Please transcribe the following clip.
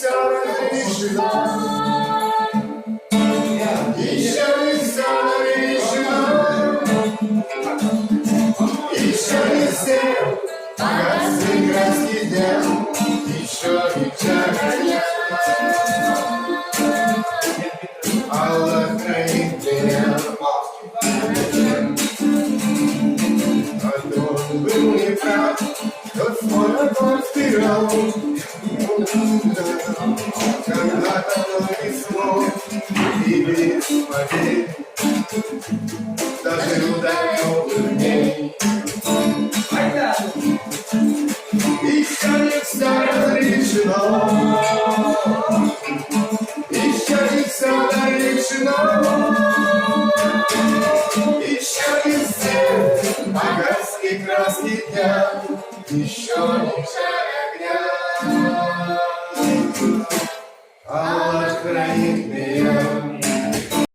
все разрешено, еще не все разрешено, еще не все погасли краски дня, еще не чародея. Аллах хранит меня. А тот был неправ, тот свой отстирал. Когда-то было весло и без потерь, даже удаленных дней. Еще не все разрешено, еще не все разрешено, еще не все погасли краски дня, еще не жар огня. Аллах хранит меня.